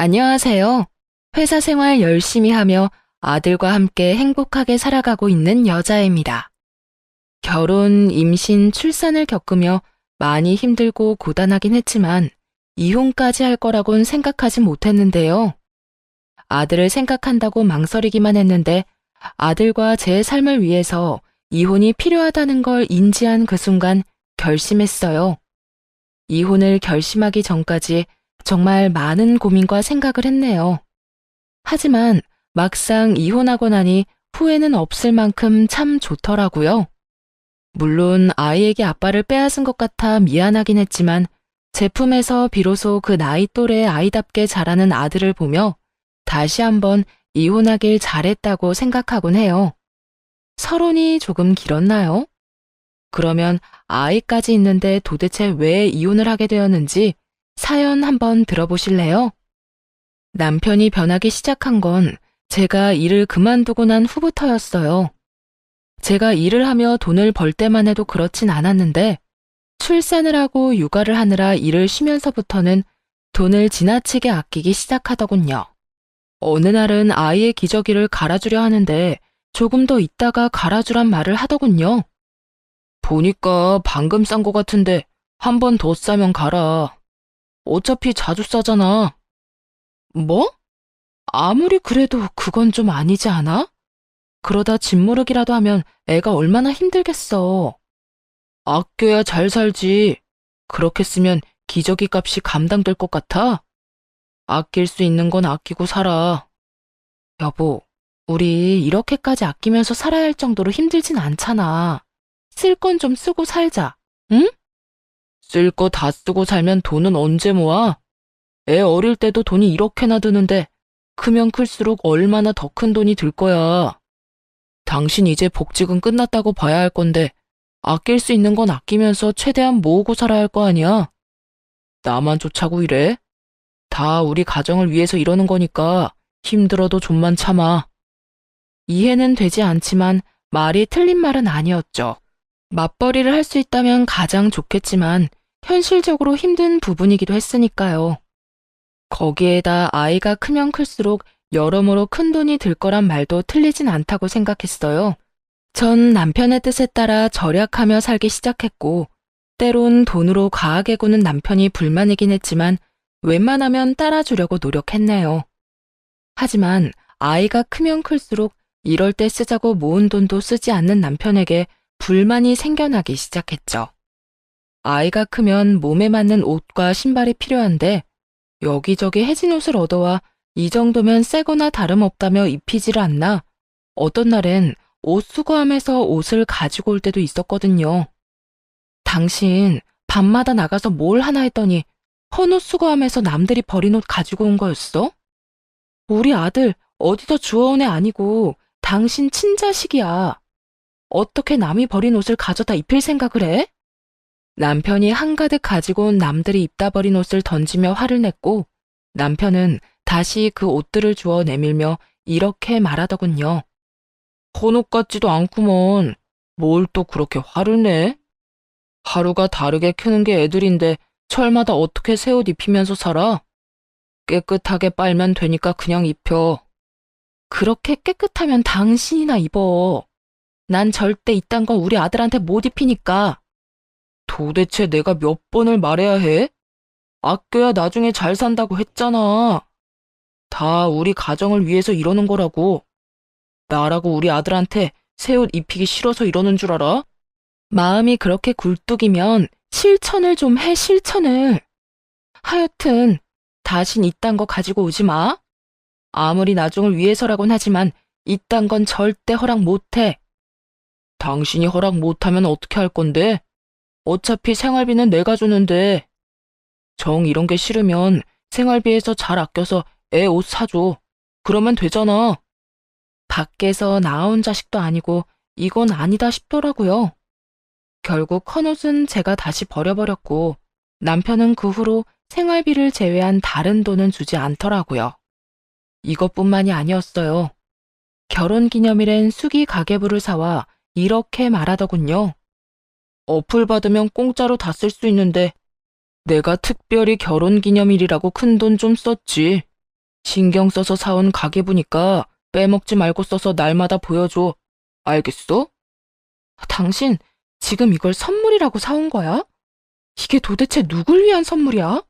안녕하세요. 회사 생활 열심히 하며 아들과 함께 행복하게 살아가고 있는 여자입니다. 결혼, 임신, 출산을 겪으며 많이 힘들고 고단하긴 했지만 이혼까지 할 거라곤 생각하지 못했는데요. 아들을 생각한다고 망설이기만 했는데 아들과 제 삶을 위해서 이혼이 필요하다는 걸 인지한 그 순간 결심했어요. 이혼을 결심하기 전까지 정말 많은 고민과 생각을 했네요. 하지만 막상 이혼하고 나니 후회는 없을 만큼 참 좋더라고요. 물론 아이에게 아빠를 빼앗은 것 같아 미안하긴 했지만 제 품에서 비로소 그 나이 또래의 아이답게 자라는 아들을 보며 다시 한번 이혼하길 잘했다고 생각하곤 해요. 서론이 조금 길었나요? 그러면 아이까지 있는데 도대체 왜 이혼을 하게 되었는지 사연 한번 들어보실래요? 남편이 변하기 시작한 건 제가 일을 그만두고 난 후부터였어요. 제가 일을 하며 돈을 벌 때만 해도 그렇진 않았는데 출산을 하고 육아를 하느라 일을 쉬면서부터는 돈을 지나치게 아끼기 시작하더군요. 어느 날은 아이의 기저귀를 갈아주려 하는데 조금 더 있다가 갈아주란 말을 하더군요. 보니까 방금 싼 거 같은데 한 번 더 싸면 갈아. 어차피 자주 싸잖아. 뭐? 아무리 그래도 그건 좀 아니지 않아? 그러다 짓무르기라도 하면 애가 얼마나 힘들겠어. 아껴야 잘 살지. 그렇게 쓰면 기저귀 값이 감당될 것 같아? 아낄 수 있는 건 아끼고 살아. 여보, 우리 이렇게까지 아끼면서 살아야 할 정도로 힘들진 않잖아. 쓸 건 좀 쓰고 살자. 응? 쓸 거 다 쓰고 살면 돈은 언제 모아? 애 어릴 때도 돈이 이렇게나 드는데 크면 클수록 얼마나 더 큰 돈이 들 거야. 당신 이제 복직은 끝났다고 봐야 할 건데 아낄 수 있는 건 아끼면서 최대한 모으고 살아야 할 거 아니야? 나만 쫓아고 이래? 다 우리 가정을 위해서 이러는 거니까 힘들어도 좀만 참아. 이해는 되지 않지만 말이 틀린 말은 아니었죠. 맞벌이를 할 수 있다면 가장 좋겠지만 현실적으로 힘든 부분이기도 했으니까요. 거기에다 아이가 크면 클수록 여러모로 큰 돈이 들 거란 말도 틀리진 않다고 생각했어요. 전 남편의 뜻에 따라 절약하며 살기 시작했고, 때론 돈으로 과하게 구는 남편이 불만이긴 했지만 웬만하면 따라주려고 노력했네요. 하지만 아이가 크면 클수록 이럴 때 쓰자고 모은 돈도 쓰지 않는 남편에게 불만이 생겨나기 시작했죠. 아이가 크면 몸에 맞는 옷과 신발이 필요한데 여기저기 해진 옷을 얻어와 이 정도면 새거나 다름없다며 입히지를 않나 어떤 날엔 옷 수거함에서 옷을 가지고 올 때도 있었거든요. 당신 밤마다 나가서 뭘 하나 했더니 헌옷 수거함에서 남들이 버린 옷 가지고 온 거였어? 우리 아들 어디서 주워온 애 아니고 당신 친자식이야. 어떻게 남이 버린 옷을 가져다 입힐 생각을 해? 남편이 한가득 가지고 온 남들이 입다 버린 옷을 던지며 화를 냈고 남편은 다시 그 옷들을 주워 내밀며 이렇게 말하더군요. 헌옷 같지도 않구먼. 뭘 또 그렇게 화를 내? 하루가 다르게 크는 게 애들인데 철마다 어떻게 새 옷 입히면서 살아? 깨끗하게 빨면 되니까 그냥 입혀. 그렇게 깨끗하면 당신이나 입어. 난 절대 이딴 건 우리 아들한테 못 입히니까. 도대체 내가 몇 번을 말해야 해? 아껴야 나중에 잘 산다고 했잖아. 다 우리 가정을 위해서 이러는 거라고. 나라고 우리 아들한테 새 옷 입히기 싫어서 이러는 줄 알아? 마음이 그렇게 굴뚝이면 실천을 좀 해, 실천을. 하여튼 다신 이딴 거 가지고 오지 마. 아무리 나중을 위해서라곤 하지만 이딴 건 절대 허락 못해. 당신이 허락 못하면 어떻게 할 건데? 어차피 생활비는 내가 주는데. 정 이런 게 싫으면 생활비에서 잘 아껴서 애 옷 사줘. 그러면 되잖아. 밖에서 나온 자식도 아니고 이건 아니다 싶더라고요. 결국 헌옷은 제가 다시 버려버렸고 남편은 그 후로 생활비를 제외한 다른 돈은 주지 않더라고요. 이것뿐만이 아니었어요. 결혼기념일엔 수기 가계부를 사와 이렇게 말하더군요. 어플 받으면 공짜로 다 쓸 수 있는데 내가 특별히 결혼기념일이라고 큰 돈 좀 썼지. 신경 써서 사온 가계부니까 빼먹지 말고 써서 날마다 보여줘. 알겠어? 당신 지금 이걸 선물이라고 사온 거야? 이게 도대체 누굴 위한 선물이야?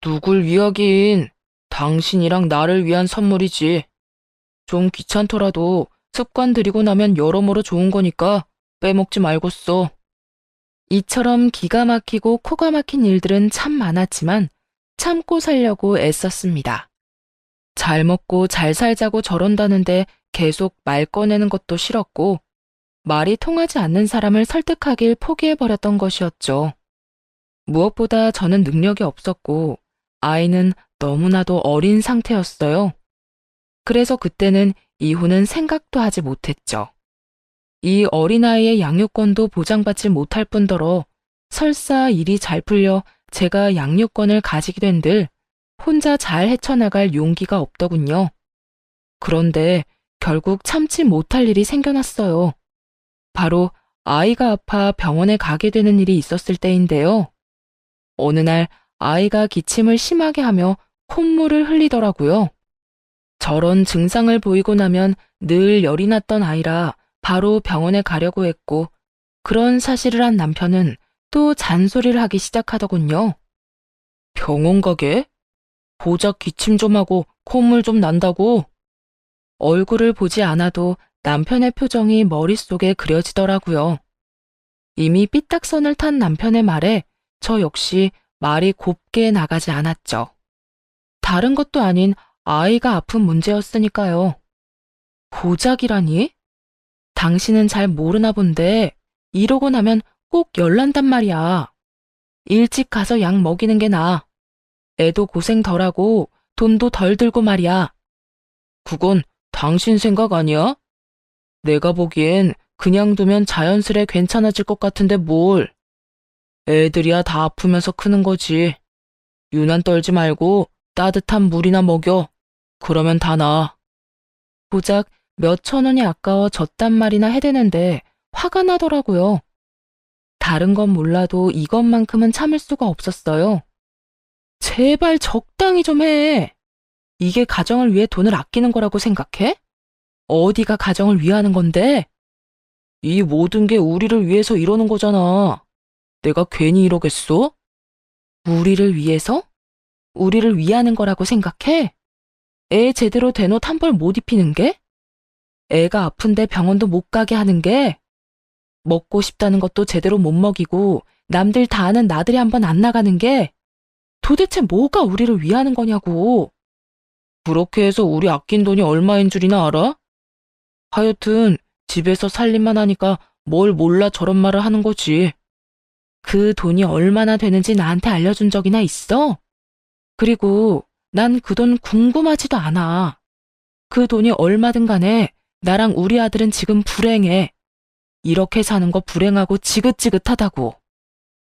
누굴 위하긴. 당신이랑 나를 위한 선물이지. 좀 귀찮더라도 습관 들이고 나면 여러모로 좋은 거니까 빼먹지 말고 써. 이처럼 기가 막히고 코가 막힌 일들은 참 많았지만 참고 살려고 애썼습니다. 잘 먹고 잘 살자고 저런다는데 계속 말 꺼내는 것도 싫었고 말이 통하지 않는 사람을 설득하길 포기해버렸던 것이었죠. 무엇보다 저는 능력이 없었고 아이는 너무나도 어린 상태였어요. 그래서 그때는 이혼은 생각도 하지 못했죠. 이 어린아이의 양육권도 보장받지 못할 뿐더러 설사 일이 잘 풀려 제가 양육권을 가지게 된들 혼자 잘 헤쳐나갈 용기가 없더군요. 그런데 결국 참지 못할 일이 생겨났어요. 바로 아이가 아파 병원에 가게 되는 일이 있었을 때인데요. 어느 날 아이가 기침을 심하게 하며 콧물을 흘리더라고요. 저런 증상을 보이고 나면 늘 열이 났던 아이라 바로 병원에 가려고 했고 그런 사실을 한 남편은 또 잔소리를 하기 시작하더군요. 병원 가게? 고작 기침 좀 하고 콧물 좀 난다고? 얼굴을 보지 않아도 남편의 표정이 머릿속에 그려지더라고요. 이미 삐딱선을 탄 남편의 말에 저 역시 말이 곱게 나가지 않았죠. 다른 것도 아닌 아이가 아픈 문제였으니까요. 고작이라니? 당신은 잘 모르나 본데 이러고 나면 꼭 열난단 말이야. 일찍 가서 약 먹이는 게 나아. 애도 고생 덜하고 돈도 덜 들고 말이야. 그건 당신 생각 아니야? 내가 보기엔 그냥 두면 자연스레 괜찮아질 것 같은데 뭘. 애들이야 다 아프면서 크는 거지. 유난 떨지 말고 따뜻한 물이나 먹여. 그러면 다 나아. 고작 몇천 원이 아까워 졌단 말이나 해대는데 화가 나더라고요. 다른 건 몰라도 이것만큼은 참을 수가 없었어요. 제발 적당히 좀 해. 이게 가정을 위해 돈을 아끼는 거라고 생각해? 어디가 가정을 위하는 건데? 이 모든 게 우리를 위해서 이러는 거잖아. 내가 괜히 이러겠어? 우리를 위해서? 우리를 위하는 거라고 생각해? 애 제대로 된 옷 한 벌 못 입히는 게? 애가 아픈데 병원도 못 가게 하는 게? 먹고 싶다는 것도 제대로 못 먹이고 남들 다 아는 나들이 한번 안 나가는 게? 도대체 뭐가 우리를 위하는 거냐고. 그렇게 해서 우리 아낀 돈이 얼마인 줄이나 알아? 하여튼 집에서 살림만 하니까 뭘 몰라 저런 말을 하는 거지. 그 돈이 얼마나 되는지 나한테 알려준 적이나 있어? 그리고 난 그 돈 궁금하지도 않아. 그 돈이 얼마든 간에 나랑 우리 아들은 지금 불행해. 이렇게 사는 거 불행하고 지긋지긋하다고.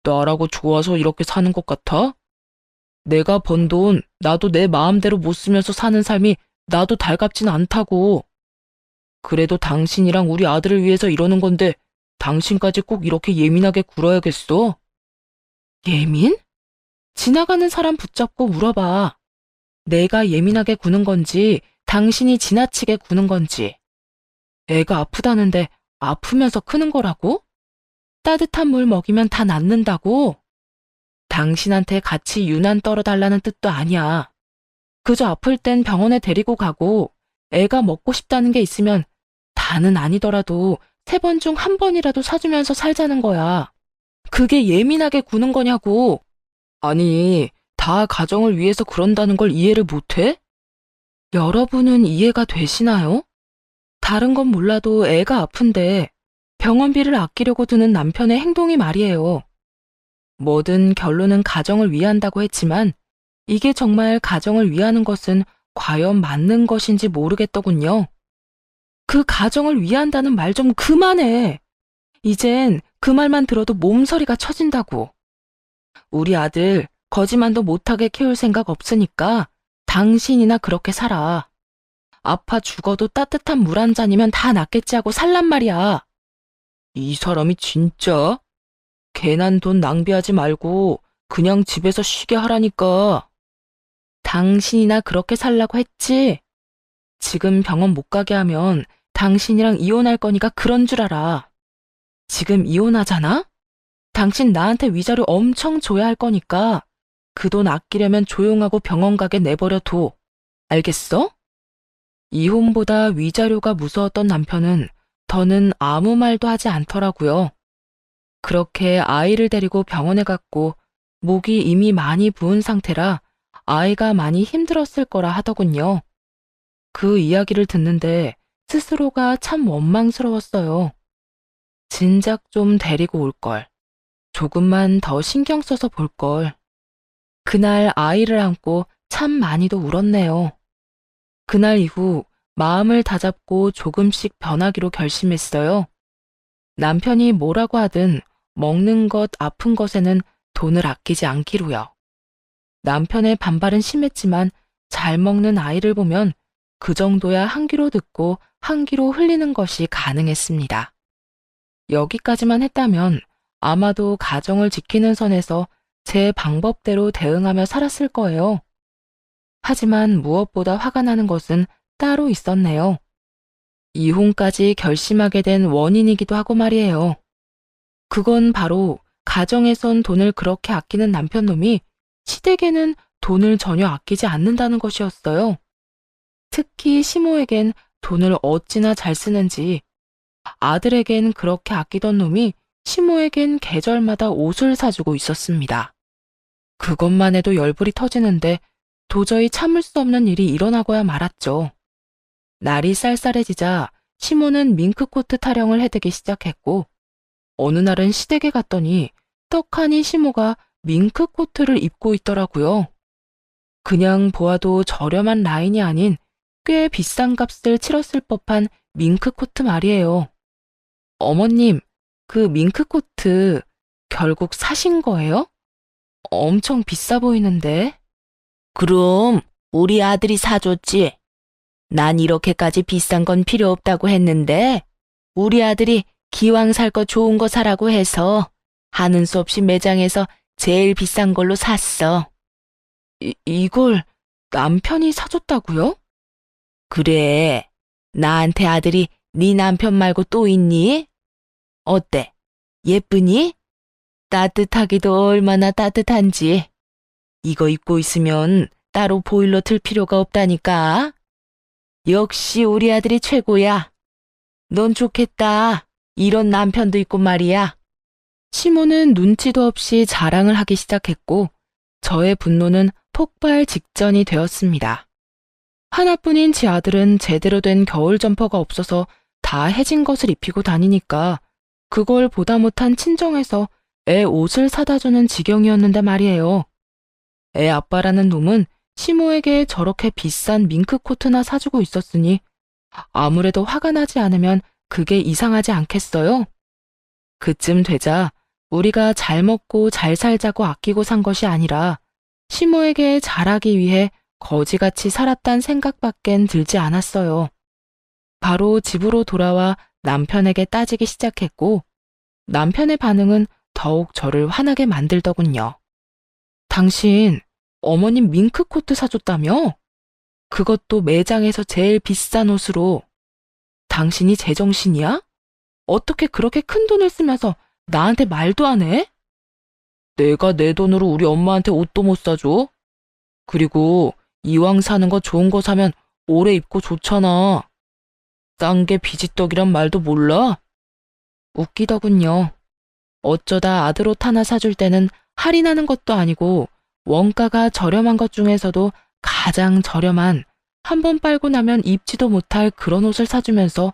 나라고 좋아서 이렇게 사는 것 같아? 내가 번 돈 나도 내 마음대로 못 쓰면서 사는 삶이 나도 달갑진 않다고. 그래도 당신이랑 우리 아들을 위해서 이러는 건데 당신까지 꼭 이렇게 예민하게 굴어야겠어? 예민? 지나가는 사람 붙잡고 물어봐. 내가 예민하게 구는 건지 당신이 지나치게 구는 건지. 애가 아프다는데 아프면서 크는 거라고? 따뜻한 물 먹이면 다 낫는다고? 당신한테 같이 유난 떨어달라는 뜻도 아니야. 그저 아플 땐 병원에 데리고 가고 애가 먹고 싶다는 게 있으면 다는 아니더라도 3번 중 1번이라도 사주면서 살자는 거야. 그게 예민하게 구는 거냐고. 아니, 다 가정을 위해서 그런다는 걸 이해를 못해? 여러분은 이해가 되시나요? 다른 건 몰라도 애가 아픈데 병원비를 아끼려고 드는 남편의 행동이 말이에요. 뭐든 결론은 가정을 위한다고 했지만 이게 정말 가정을 위하는 것은 과연 맞는 것인지 모르겠더군요. 그 가정을 위한다는 말 좀 그만해. 이젠 그 말만 들어도 몸서리가 쳐진다고. 우리 아들 거지만도 못하게 키울 생각 없으니까 당신이나 그렇게 살아. 아파 죽어도 따뜻한 물 한 잔이면 다 낫겠지 하고 살란 말이야. 이 사람이 진짜? 괜한 돈 낭비하지 말고 그냥 집에서 쉬게 하라니까. 당신이나 그렇게 살라고 했지. 지금 병원 못 가게 하면 당신이랑 이혼할 거니까 그런 줄 알아. 지금 이혼하잖아? 당신 나한테 위자료 엄청 줘야 할 거니까 그 돈 아끼려면 조용하고 병원 가게 내버려둬. 알겠어? 이혼보다 위자료가 무서웠던 남편은 더는 아무 말도 하지 않더라고요. 그렇게 아이를 데리고 병원에 갔고 목이 이미 많이 부은 상태라 아이가 많이 힘들었을 거라 하더군요. 그 이야기를 듣는데 스스로가 참 원망스러웠어요. 진작 좀 데리고 올 걸. 조금만 더 신경 써서 볼 걸. 그날 아이를 안고 참 많이도 울었네요. 그날 이후 마음을 다잡고 조금씩 변하기로 결심했어요. 남편이 뭐라고 하든 먹는 것, 아픈 것에는 돈을 아끼지 않기로요. 남편의 반발은 심했지만 잘 먹는 아이를 보면 그 정도야 한 귀로 듣고 한 귀로 흘리는 것이 가능했습니다. 여기까지만 했다면 아마도 가정을 지키는 선에서 제 방법대로 대응하며 살았을 거예요. 하지만 무엇보다 화가 나는 것은 따로 있었네요. 이혼까지 결심하게 된 원인이기도 하고 말이에요. 그건 바로 가정에선 돈을 그렇게 아끼는 남편놈이 시댁에는 돈을 전혀 아끼지 않는다는 것이었어요. 특히 시모에겐 돈을 어찌나 잘 쓰는지 아들에겐 그렇게 아끼던 놈이 시모에겐 계절마다 옷을 사주고 있었습니다. 그것만 해도 열불이 터지는데 도저히 참을 수 없는 일이 일어나고야 말았죠. 날이 쌀쌀해지자 시모는 밍크코트 타령을 해대기 시작했고 어느 날은 시댁에 갔더니 떡하니 시모가 밍크코트를 입고 있더라고요. 그냥 보아도 저렴한 라인이 아닌 꽤 비싼 값을 치렀을 법한 밍크코트 말이에요. 어머님, 그 밍크코트 결국 사신 거예요? 엄청 비싸 보이는데. 그럼 우리 아들이 사줬지. 난 이렇게까지 비싼 건 필요 없다고 했는데 우리 아들이 기왕 살 거 좋은 거 사라고 해서 하는 수 없이 매장에서 제일 비싼 걸로 샀어. 이걸 남편이 사줬다고요? 그래. 나한테 아들이 네 남편 말고 또 있니? 어때? 예쁘니? 따뜻하기도 얼마나 따뜻한지. 이거 입고 있으면 따로 보일러 틀 필요가 없다니까. 역시 우리 아들이 최고야. 넌 좋겠다. 이런 남편도 있고 말이야. 시모는 눈치도 없이 자랑을 하기 시작했고 저의 분노는 폭발 직전이 되었습니다. 하나뿐인 제 아들은 제대로 된 겨울 점퍼가 없어서 다 해진 것을 입히고 다니니까 그걸 보다 못한 친정에서 애 옷을 사다 주는 지경이었는데 말이에요. 애 아빠라는 놈은 시모에게 저렇게 비싼 밍크코트나 사주고 있었으니 아무래도 화가 나지 않으면 그게 이상하지 않겠어요? 그쯤 되자 우리가 잘 먹고 잘 살자고 아끼고 산 것이 아니라 시모에게 잘하기 위해 거지같이 살았단 생각밖엔 들지 않았어요. 바로 집으로 돌아와 남편에게 따지기 시작했고 남편의 반응은 더욱 저를 화나게 만들더군요. 당신 어머님 밍크코트 사줬다며? 그것도 매장에서 제일 비싼 옷으로. 당신이 제정신이야? 어떻게 그렇게 큰 돈을 쓰면서 나한테 말도 안 해? 내가 내 돈으로 우리 엄마한테 옷도 못 사줘. 그리고 이왕 사는 거 좋은 거 사면 오래 입고 좋잖아. 싼 게 비지떡이란 말도 몰라? 웃기더군요. 어쩌다 아들 옷 하나 사줄 때는 할인하는 것도 아니고 원가가 저렴한 것 중에서도 가장 저렴한 한 번 빨고 나면 입지도 못할 그런 옷을 사주면서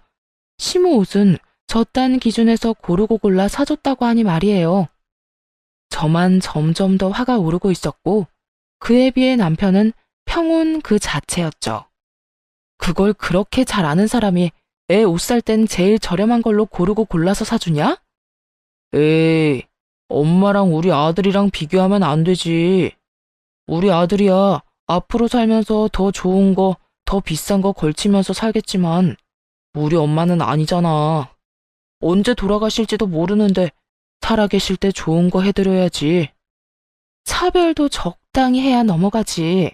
시모 옷은 저딴 기준에서 고르고 골라 사줬다고 하니 말이에요. 저만 점점 더 화가 오르고 있었고 그에 비해 남편은 평온 그 자체였죠. 그걸 그렇게 잘 아는 사람이 애 옷 살 땐 제일 저렴한 걸로 고르고 골라서 사주냐? 에이, 엄마랑 우리 아들이랑 비교하면 안 되지. 우리 아들이야 앞으로 살면서 더 좋은 거, 더 비싼 거 걸치면서 살겠지만 우리 엄마는 아니잖아. 언제 돌아가실지도 모르는데 살아계실 때 좋은 거 해드려야지. 차별도 적당히 해야 넘어가지.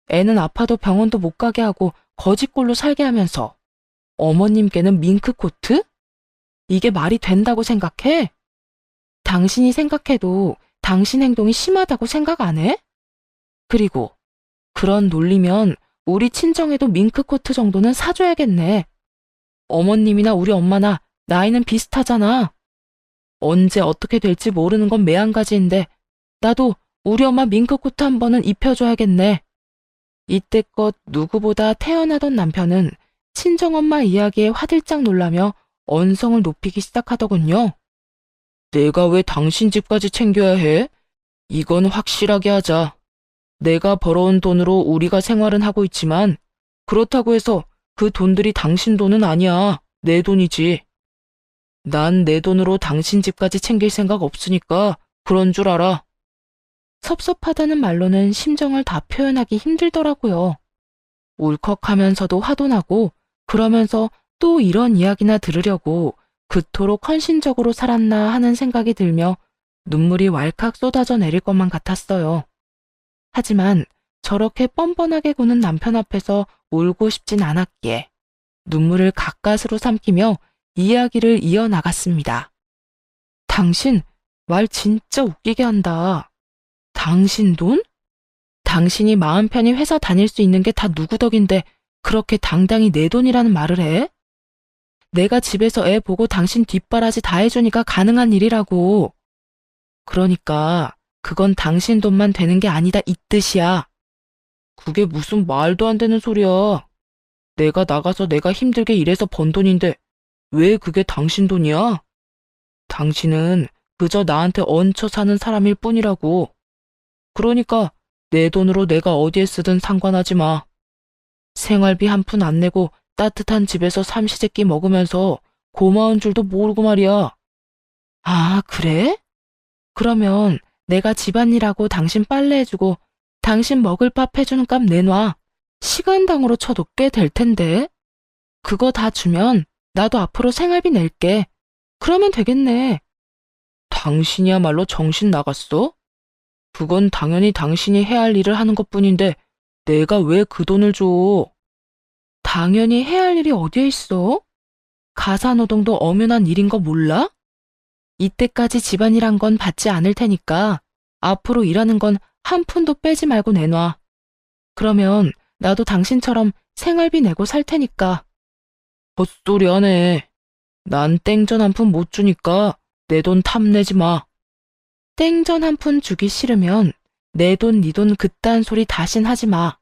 애는 아파도 병원도 못 가게 하고 거지꼴로 살게 하면서 어머님께는 밍크코트? 이게 말이 된다고 생각해? 당신이 생각해도 당신 행동이 심하다고 생각 안 해? 그리고 그런 논리면 우리 친정에도 밍크코트 정도는 사줘야겠네. 어머님이나 우리 엄마나 나이는 비슷하잖아. 언제 어떻게 될지 모르는 건 매한가지인데 나도 우리 엄마 밍크코트 한 번은 입혀줘야겠네. 이때껏 누구보다 태어나던 남편은 친정엄마 이야기에 화들짝 놀라며 언성을 높이기 시작하더군요. 내가 왜 당신 집까지 챙겨야 해? 이건 확실하게 하자. 내가 벌어온 돈으로 우리가 생활은 하고 있지만 그렇다고 해서 그 돈들이 당신 돈은 아니야. 내 돈이지. 난 내 돈으로 당신 집까지 챙길 생각 없으니까 그런 줄 알아. 섭섭하다는 말로는 심정을 다 표현하기 힘들더라고요. 울컥하면서도 화도 나고 그러면서 또 이런 이야기나 들으려고 그토록 헌신적으로 살았나 하는 생각이 들며 눈물이 왈칵 쏟아져 내릴 것만 같았어요. 하지만 저렇게 뻔뻔하게 구는 남편 앞에서 울고 싶진 않았기에 눈물을 가까스로 삼키며 이야기를 이어나갔습니다. 당신 말 진짜 웃기게 한다. 당신 돈? 당신이 마음 편히 회사 다닐 수 있는 게 다 누구 덕인데 그렇게 당당히 내 돈이라는 말을 해? 내가 집에서 애 보고 당신 뒷바라지 다 해주니까 가능한 일이라고. 그러니까 그건 당신 돈만 되는 게 아니다 이 뜻이야. 그게 무슨 말도 안 되는 소리야. 내가 나가서 내가 힘들게 일해서 번 돈인데 왜 그게 당신 돈이야? 당신은 그저 나한테 얹혀 사는 사람일 뿐이라고. 그러니까 내 돈으로 내가 어디에 쓰든 상관하지 마. 생활비 한 푼 안 내고 따뜻한 집에서 삼시세끼 먹으면서 고마운 줄도 모르고 말이야. 아, 그래? 그러면 내가 집안일하고 당신 빨래해주고 당신 먹을 밥 해주는 값 내놔. 시간당으로 쳐도 꽤 될 텐데. 그거 다 주면 나도 앞으로 생활비 낼게. 그러면 되겠네. 당신이야말로 정신 나갔어? 그건 당연히 당신이 해야 할 일을 하는 것뿐인데 내가 왜 그 돈을 줘? 당연히 해야 할 일이 어디에 있어? 가사노동도 엄연한 일인 거 몰라? 이때까지 집안일 한 건 받지 않을 테니까 앞으로 일하는 건 한 푼도 빼지 말고 내놔. 그러면 나도 당신처럼 생활비 내고 살 테니까. 헛소리 하네. 난 땡전 한 푼 못 주니까 내 돈 탐내지 마. 땡전 한 푼 주기 싫으면 내 돈, 네 돈 그딴 소리 다신 하지 마.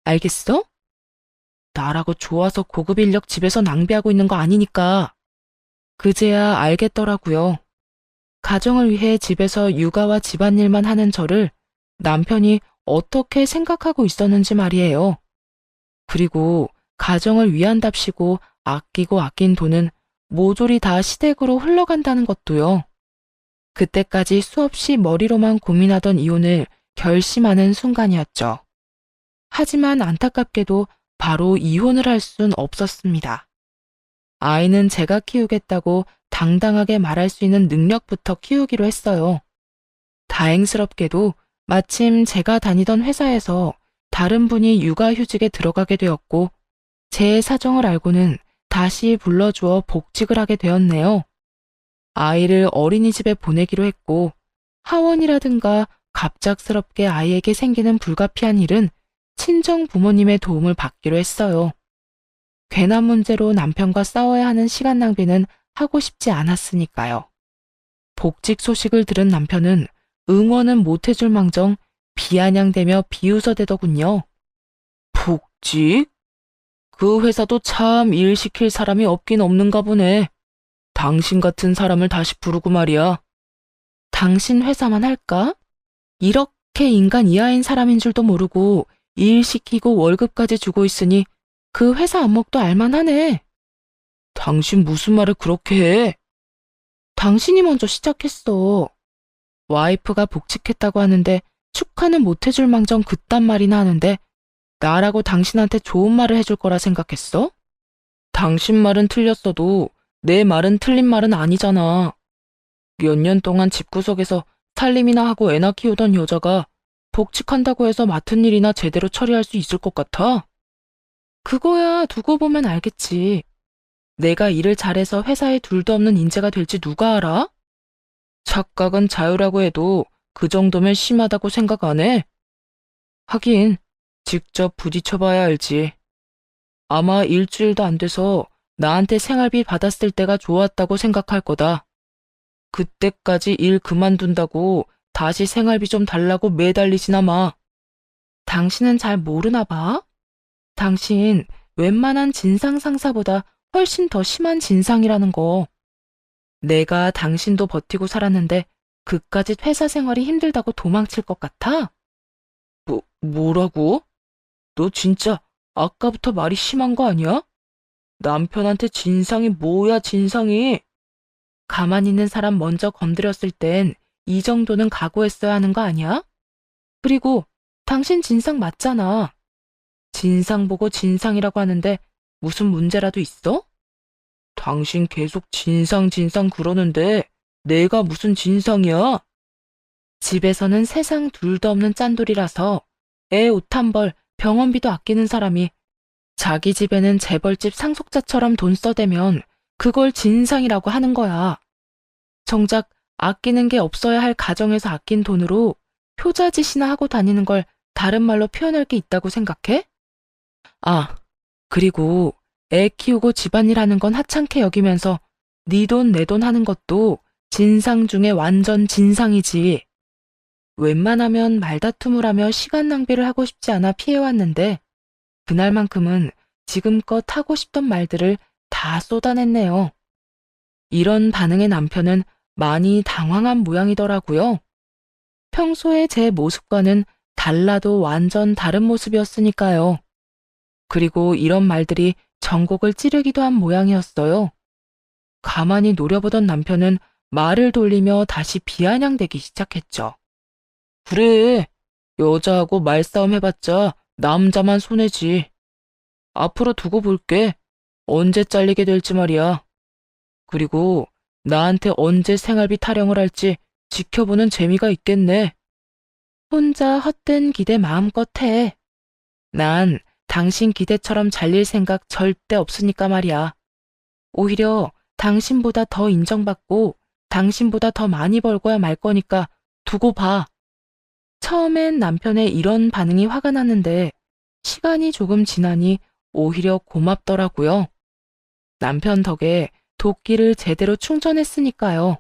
알겠어? 나라고 좋아서 고급 인력 집에서 낭비하고 있는 거 아니니까. 그제야 알겠더라고요. 가정을 위해 집에서 육아와 집안일만 하는 저를 남편이 어떻게 생각하고 있었는지 말이에요. 그리고 가정을 위한답시고 아끼고 아낀 돈은 모조리 다 시댁으로 흘러간다는 것도요. 그때까지 수없이 머리로만 고민하던 이혼을 결심하는 순간이었죠. 하지만 안타깝게도 바로 이혼을 할 순 없었습니다. 아이는 제가 키우겠다고 당당하게 말할 수 있는 능력부터 키우기로 했어요. 다행스럽게도 마침 제가 다니던 회사에서 다른 분이 육아휴직에 들어가게 되었고 제 사정을 알고는 다시 불러주어 복직을 하게 되었네요. 아이를 어린이집에 보내기로 했고 하원이라든가 갑작스럽게 아이에게 생기는 불가피한 일은 친정 부모님의 도움을 받기로 했어요. 괜한 문제로 남편과 싸워야 하는 시간 낭비는 하고 싶지 않았으니까요. 복직 소식을 들은 남편은 응원은 못해줄 망정 비아냥대며 비웃어대더군요. 복직? 그 회사도 참 일 시킬 사람이 없긴 없는가 보네. 당신 같은 사람을 다시 부르고 말이야. 당신 회사만 할까? 이렇게 인간 이하인 사람인 줄도 모르고 일 시키고 월급까지 주고 있으니 그 회사 안목도 알만하네. 당신 무슨 말을 그렇게 해? 당신이 먼저 시작했어. 와이프가 복직했다고 하는데 축하는 못해줄 망정 그딴 말이나 하는데 나라고 당신한테 좋은 말을 해줄 거라 생각했어? 당신 말은 틀렸어도 내 말은 틀린 말은 아니잖아. 몇 년 동안 집구석에서 살림이나 하고 애나 키우던 여자가 복직한다고 해서 맡은 일이나 제대로 처리할 수 있을 것 같아? 그거야 두고 보면 알겠지. 내가 일을 잘해서 회사에 둘도 없는 인재가 될지 누가 알아? 착각은 자유라고 해도 그 정도면 심하다고 생각 안 해? 하긴 직접 부딪혀봐야 알지. 아마 일주일도 안 돼서 나한테 생활비 받았을 때가 좋았다고 생각할 거다. 그때까지 일 그만둔다고 다시 생활비 좀 달라고 매달리지나 마. 당신은 잘 모르나 봐. 당신 웬만한 진상 상사보다 훨씬 더 심한 진상이라는 거. 내가 당신도 버티고 살았는데 그까짓 회사 생활이 힘들다고 도망칠 것 같아? 뭐라고? 너 진짜 아까부터 말이 심한 거 아니야? 남편한테 진상이 뭐야, 진상이? 가만히 있는 사람 먼저 건드렸을 땐 이 정도는 각오했어야 하는 거 아니야? 그리고 당신 진상 맞잖아. 진상 보고 진상이라고 하는데 무슨 문제라도 있어? 당신 계속 진상 그러는데 내가 무슨 진상이야? 집에서는 세상 둘도 없는 짠돌이라서 애 옷 한 벌, 병원비도 아끼는 사람이 자기 집에는 재벌집 상속자처럼 돈 써대면 그걸 진상이라고 하는 거야. 정작 아끼는 게 없어야 할 가정에서 아낀 돈으로 효자짓이나 하고 다니는 걸 다른 말로 표현할 게 있다고 생각해? 아, 그리고 애 키우고 집안일 하는 건 하찮게 여기면서 네 돈 내 돈 하는 것도 진상 중에 완전 진상이지. 웬만하면 말다툼을 하며 시간 낭비를 하고 싶지 않아 피해왔는데 그날만큼은 지금껏 하고 싶던 말들을 다 쏟아냈네요. 이런 반응의 남편은 많이 당황한 모양이더라고요. 평소에 제 모습과는 달라도 완전 다른 모습이었으니까요. 그리고 이런 말들이 전곡을 찌르기도 한 모양이었어요. 가만히 노려보던 남편은 말을 돌리며 다시 비아냥대기 시작했죠. 그래, 여자하고 말싸움 해봤자 남자만 손해지. 앞으로 두고 볼게. 언제 잘리게 될지 말이야. 그리고 나한테 언제 생활비 타령을 할지 지켜보는 재미가 있겠네. 혼자 헛된 기대 마음껏 해. 난 당신 기대처럼 잘릴 생각 절대 없으니까 말이야. 오히려 당신보다 더 인정받고 당신보다 더 많이 벌고야 말 거니까 두고 봐. 처음엔 남편의 이런 반응이 화가 났는데 시간이 조금 지나니 오히려 고맙더라고요. 남편 덕에 도끼를 제대로 충전했으니까요.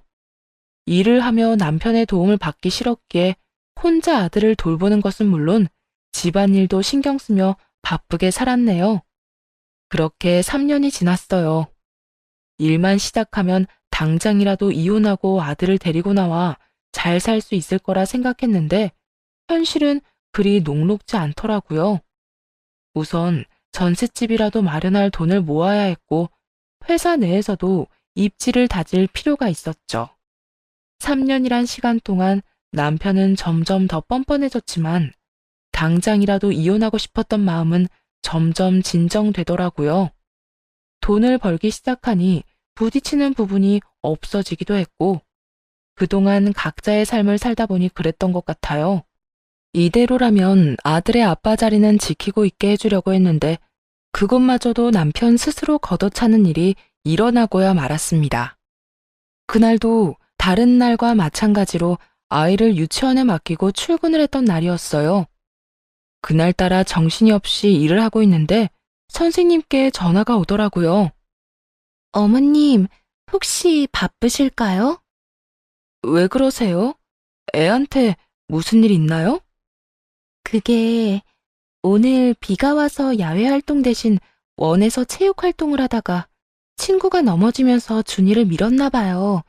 일을 하며 남편의 도움을 받기 싫었기에 혼자 아들을 돌보는 것은 물론 집안일도 신경 쓰며 바쁘게 살았네요. 그렇게 3년이 지났어요. 일만 시작하면 당장이라도 이혼하고 아들을 데리고 나와 잘 살 수 있을 거라 생각했는데 현실은 그리 녹록지 않더라고요. 우선 전셋집이라도 마련할 돈을 모아야 했고 회사 내에서도 입지를 다질 필요가 있었죠. 3년이란 시간 동안 남편은 점점 더 뻔뻔해졌지만 당장이라도 이혼하고 싶었던 마음은 점점 진정되더라고요. 돈을 벌기 시작하니 부딪히는 부분이 없어지기도 했고 그동안 각자의 삶을 살다 보니 그랬던 것 같아요. 이대로라면 아들의 아빠 자리는 지키고 있게 해주려고 했는데 그것마저도 남편 스스로 걷어차는 일이 일어나고야 말았습니다. 그날도 다른 날과 마찬가지로 아이를 유치원에 맡기고 출근을 했던 날이었어요. 그날따라 정신이 없이 일을 하고 있는데 선생님께 전화가 오더라고요. 어머님, 혹시 바쁘실까요? 왜 그러세요? 애한테 무슨 일 있나요? 그게 오늘 비가 와서 야외 활동 대신 원에서 체육 활동을 하다가 친구가 넘어지면서 준이를 밀었나 봐요.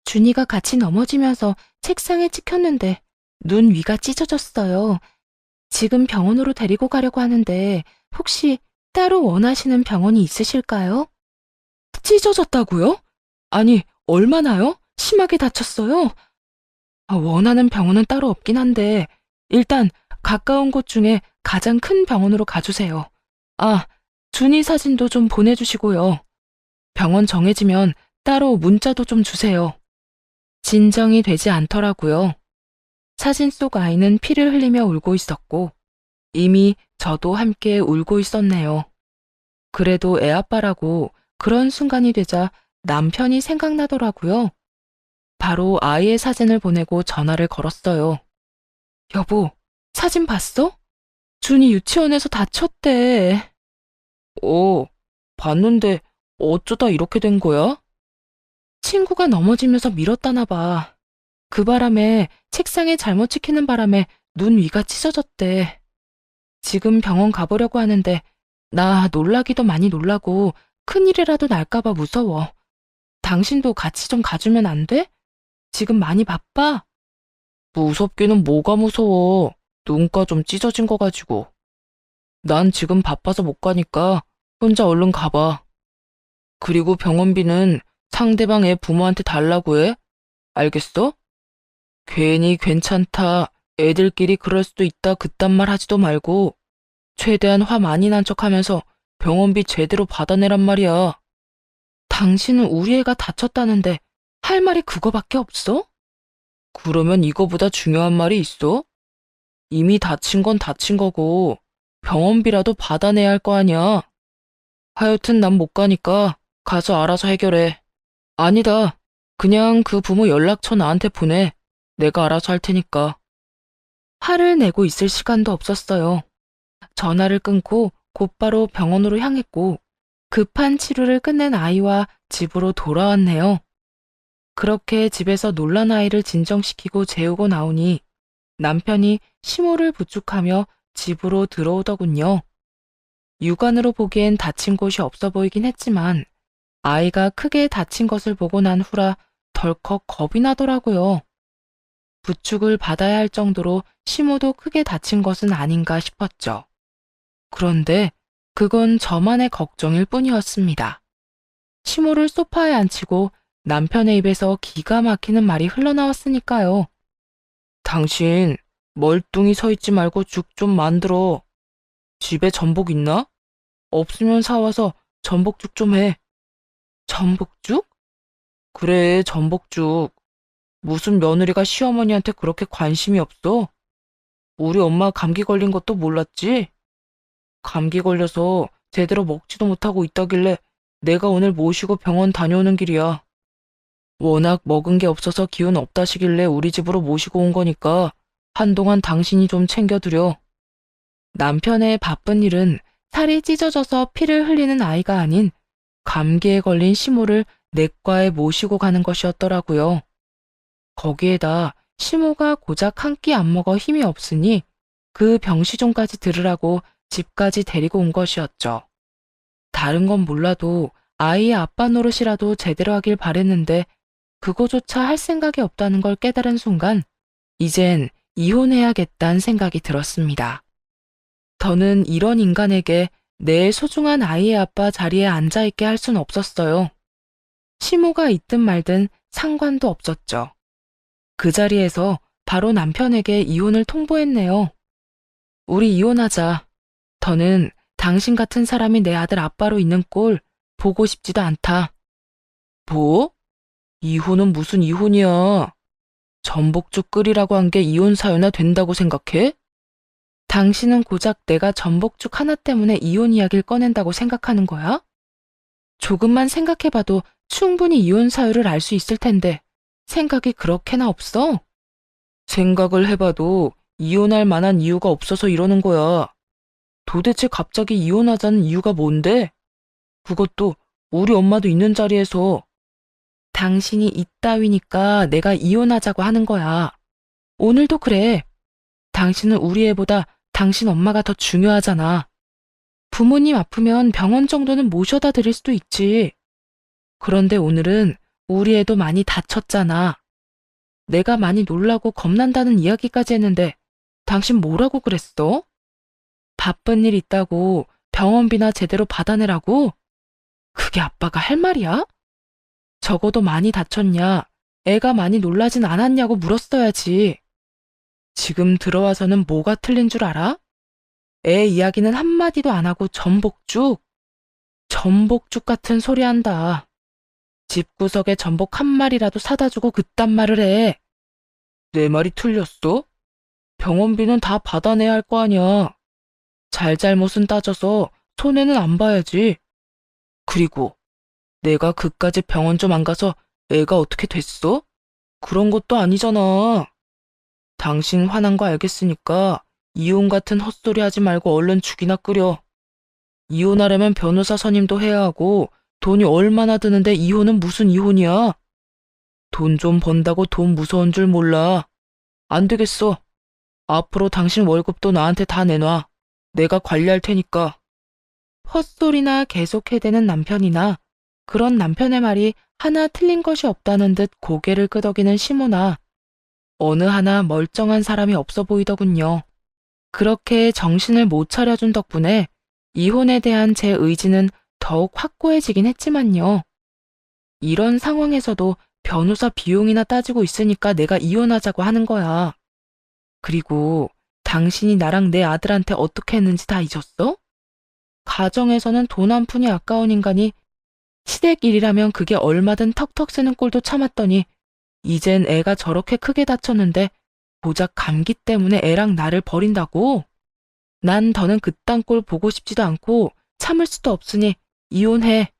준이가 같이 넘어지면서 책상에 찍혔는데 눈 위가 찢어졌어요. 지금 병원으로 데리고 가려고 하는데 혹시 따로 원하시는 병원이 있으실까요? 찢어졌다고요? 아니, 얼마나요? 심하게 다쳤어요? 원하는 병원은 따로 없긴 한데 일단 가까운 곳 중에 가장 큰 병원으로 가주세요. 준이 사진도 좀 보내주시고요. 병원 정해지면 따로 문자도 좀 주세요. 진정이 되지 않더라고요. 사진 속 아이는 피를 흘리며 울고 있었고 이미 저도 함께 울고 있었네요. 그래도 애아빠라고 그런 순간이 되자 남편이 생각나더라고요. 바로 아이의 사진을 보내고 전화를 걸었어요. 여보, 사진 봤어? 준이 유치원에서 다쳤대. 봤는데 어쩌다 이렇게 된 거야? 친구가 넘어지면서 밀었다나 봐. 그 바람에 책상에 잘못 찍히는 바람에 눈 위가 찢어졌대. 지금 병원 가보려고 하는데 나 놀라기도 많이 놀라고 큰일이라도 날까봐 무서워. 당신도 같이 좀 가주면 안 돼? 지금 많이 바빠? 무섭기는 뭐가 무서워. 눈가 좀 찢어진 거 가지고. 난 지금 바빠서 못 가니까 혼자 얼른 가봐. 그리고 병원비는 상대방 애 부모한테 달라고 해. 알겠어? 괜히 괜찮다, 애들끼리 그럴 수도 있다 그딴 말 하지도 말고 최대한 화 많이 난 척하면서 병원비 제대로 받아내란 말이야. 당신은 우리 애가 다쳤다는데 할 말이 그거밖에 없어? 그러면 이거보다 중요한 말이 있어? 이미 다친 건 다친 거고 병원비라도 받아내야 할 거 아니야. 하여튼 난 못 가니까 가서 알아서 해결해. 아니다. 그냥 그 부모 연락처 나한테 보내. 내가 알아서 할 테니까. 화를 내고 있을 시간도 없었어요. 전화를 끊고 곧바로 병원으로 향했고 급한 치료를 끝낸 아이와 집으로 돌아왔네요. 그렇게 집에서 놀란 아이를 진정시키고 재우고 나오니 남편이 심호를 부축하며 집으로 들어오더군요. 육안으로 보기엔 다친 곳이 없어 보이긴 했지만 아이가 크게 다친 것을 보고 난 후라 덜컥 겁이 나더라고요. 부축을 받아야 할 정도로 심호도 크게 다친 것은 아닌가 싶었죠. 그런데 그건 저만의 걱정일 뿐이었습니다. 심호를 소파에 앉히고 남편의 입에서 기가 막히는 말이 흘러나왔으니까요. 당신 멀뚱히 서 있지 말고 죽 좀 만들어. 집에 전복 있나? 없으면 사와서 전복죽 좀 해. 전복죽? 그래, 전복죽. 무슨 며느리가 시어머니한테 그렇게 관심이 없어? 우리 엄마 감기 걸린 것도 몰랐지? 감기 걸려서 제대로 먹지도 못하고 있다길래 내가 오늘 모시고 병원 다녀오는 길이야. 워낙 먹은 게 없어서 기운 없다시길래 우리 집으로 모시고 온 거니까 한동안 당신이 좀 챙겨드려. 남편의 바쁜 일은 살이 찢어져서 피를 흘리는 아이가 아닌 감기에 걸린 시모를 내과에 모시고 가는 것이었더라고요. 거기에다 시모가 고작 한 끼 안 먹어 힘이 없으니 그 병시종까지 들으라고 집까지 데리고 온 것이었죠. 다른 건 몰라도 아이의 아빠 노릇이라도 제대로 하길 바랬는데 그거조차 할 생각이 없다는 걸 깨달은 순간 이젠 이혼해야겠다는 생각이 들었습니다. 더는 이런 인간에게 내 소중한 아이의 아빠 자리에 앉아있게 할 순 없었어요. 시모가 있든 말든 상관도 없었죠. 그 자리에서 바로 남편에게 이혼을 통보했네요. 우리 이혼하자. 더는 당신 같은 사람이 내 아들 아빠로 있는 꼴 보고 싶지도 않다. 뭐? 이혼은 무슨 이혼이야. 전복죽 끓이라고 한 게 이혼 사유나 된다고 생각해? 당신은 고작 내가 전복죽 하나 때문에 이혼 이야기를 꺼낸다고 생각하는 거야? 조금만 생각해봐도 충분히 이혼 사유를 알 수 있을 텐데 생각이 그렇게나 없어? 생각을 해봐도 이혼할 만한 이유가 없어서 이러는 거야. 도대체 갑자기 이혼하자는 이유가 뭔데? 그것도 우리 엄마도 있는 자리에서. 당신이 이따위니까 내가 이혼하자고 하는 거야. 오늘도 그래. 당신은 우리 애보다 당신 엄마가 더 중요하잖아. 부모님 아프면 병원 정도는 모셔다 드릴 수도 있지. 그런데 오늘은 우리 애도 많이 다쳤잖아. 내가 많이 놀라고 겁난다는 이야기까지 했는데 당신 뭐라고 그랬어? 바쁜 일 있다고 병원비나 제대로 받아내라고? 그게 아빠가 할 말이야? 적어도 많이 다쳤냐, 애가 많이 놀라진 않았냐고 물었어야지. 지금 들어와서는 뭐가 틀린 줄 알아? 애 이야기는 한마디도 안 하고 전복죽 같은 소리 한다. 집구석에 전복 한 마리라도 사다 주고 그딴 말을 해. 내 말이 틀렸어? 병원비는 다 받아내야 할 거 아니야. 잘잘못은 따져서 손해는 안 봐야지. 그리고 내가 그까지 병원 좀 안 가서 애가 어떻게 됐어? 그런 것도 아니잖아. 당신 화난 거 알겠으니까 이혼 같은 헛소리 하지 말고 얼른 죽이나 끓여. 이혼하려면 변호사 선임도 해야 하고 돈이 얼마나 드는데 이혼은 무슨 이혼이야? 돈 좀 번다고 돈 무서운 줄 몰라. 안 되겠어. 앞으로 당신 월급도 나한테 다 내놔. 내가 관리할 테니까. 헛소리나 계속 해대는 남편이나 그런 남편의 말이 하나 틀린 것이 없다는 듯 고개를 끄덕이는 시모나 어느 하나 멀쩡한 사람이 없어 보이더군요. 그렇게 정신을 못 차려준 덕분에 이혼에 대한 제 의지는 더욱 확고해지긴 했지만요. 이런 상황에서도 변호사 비용이나 따지고 있으니까 내가 이혼하자고 하는 거야. 그리고 당신이 나랑 내 아들한테 어떻게 했는지 다 잊었어? 가정에서는 돈 한 푼이 아까운 인간이 시댁 일이라면 그게 얼마든 턱턱 쓰는 꼴도 참았더니 이젠 애가 저렇게 크게 다쳤는데 고작 감기 때문에 애랑 나를 버린다고? 난 더는 그딴 꼴 보고 싶지도 않고 참을 수도 없으니 이혼해.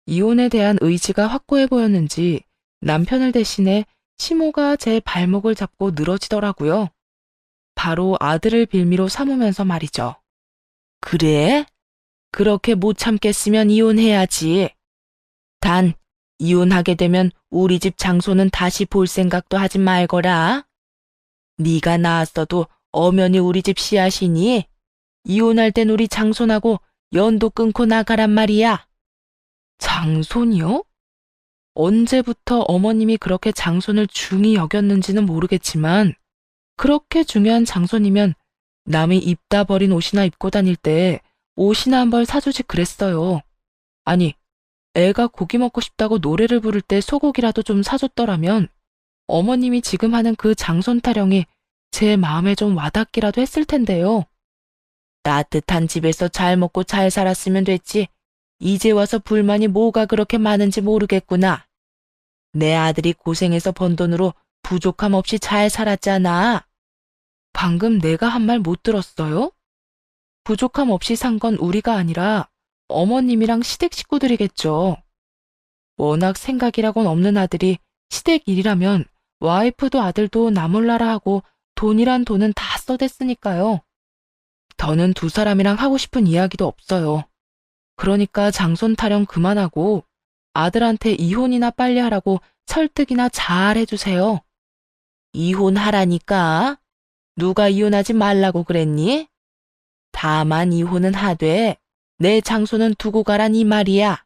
이혼에 대한 의지가 확고해 보였는지 남편을 대신해 시모가 제 발목을 잡고 늘어지더라고요. 바로 아들을 빌미로 삼으면서 말이죠. 그래? 그렇게 못 참겠으면 이혼해야지. 단, 이혼하게 되면 우리 집 장소는 다시 볼 생각도 하지 말거라. 네가 낳았어도 엄연히 우리 집 씨앗이니 이혼할 땐 우리 장손하고 연도 끊고 나가란 말이야. 장손이요? 언제부터 어머님이 그렇게 장손을 중히 여겼는지는 모르겠지만 그렇게 중요한 장손이면 남이 입다 버린 옷이나 입고 다닐 때 옷이나 한 벌 사주지 그랬어요. 아니, 애가 고기 먹고 싶다고 노래를 부를 때 소고기라도 좀 사줬더라면 어머님이 지금 하는 그 장손 타령이 제 마음에 좀 와닿기라도 했을 텐데요. 따뜻한 집에서 잘 먹고 잘 살았으면 됐지. 이제 와서 불만이 뭐가 그렇게 많은지 모르겠구나. 내 아들이 고생해서 번 돈으로 부족함 없이 잘 살았잖아. 방금 내가 한 말 못 들었어요? 부족함 없이 산 건 우리가 아니라 어머님이랑 시댁 식구들이겠죠. 워낙 생각이라곤 없는 아들이 시댁 일이라면 와이프도 아들도 나 몰라라 하고 돈이란 돈은 다 써댔으니까요. 더는 두 사람이랑 하고 싶은 이야기도 없어요. 그러니까 장손 타령 그만하고 아들한테 이혼이나 빨리 하라고 설득이나 잘 해주세요. 이혼하라니까? 누가 이혼하지 말라고 그랬니? 다만 이혼은 하되 내 장손은 두고 가란 이 말이야.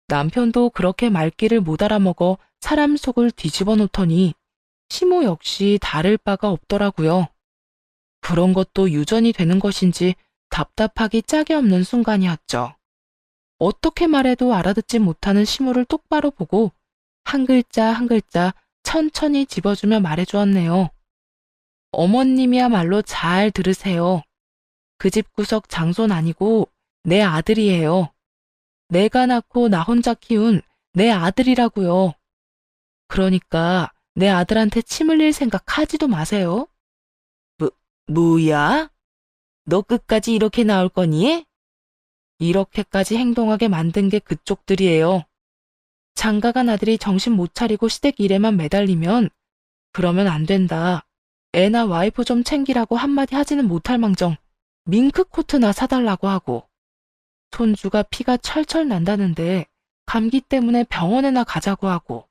남편도 그렇게 말귀를 못 알아먹어 사람 속을 뒤집어 놓더니 시모 역시 다를 바가 없더라고요. 그런 것도 유전이 되는 것인지 답답하기 짝이 없는 순간이었죠. 어떻게 말해도 알아듣지 못하는 시모를 똑바로 보고 한 글자 한 글자 천천히 집어주며 말해주었네요. 어머님이야말로 잘 들으세요. 그 집 구석 장손 아니고 내 아들이에요. 내가 낳고 나 혼자 키운 내 아들이라고요. 그러니까 내 아들한테 침 흘릴 생각 하지도 마세요. 뭐야? 너 끝까지 이렇게 나올 거니? 이렇게까지 행동하게 만든 게 그쪽들이에요. 장가간 아들이 정신 못 차리고 시댁 일에만 매달리면 그러면 안 된다. 애나 와이프 좀 챙기라고 한마디 하지는 못할 망정 밍크 코트나 사달라고 하고 손주가 피가 철철 난다는데 감기 때문에 병원에나 가자고 하고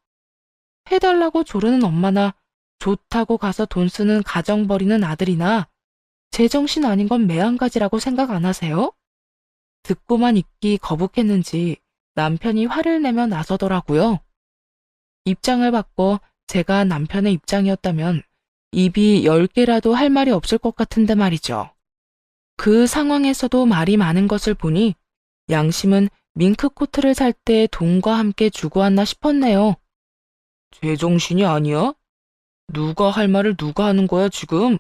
해달라고 조르는 엄마나 좋다고 가서 돈 쓰는 가정 버리는 아들이나 제정신 아닌 건 매한가지라고 생각 안 하세요? 듣고만 있기 거북했는지 남편이 화를 내며 나서더라고요. 입장을 바꿔 제가 남편의 입장이었다면 입이 10개라도 할 말이 없을 것 같은데 말이죠. 그 상황에서도 말이 많은 것을 보니 양심은 밍크 코트를 살 때 돈과 함께 주고 왔나 싶었네요. 제정신이 아니야? 누가 할 말을 누가 하는 거야 지금?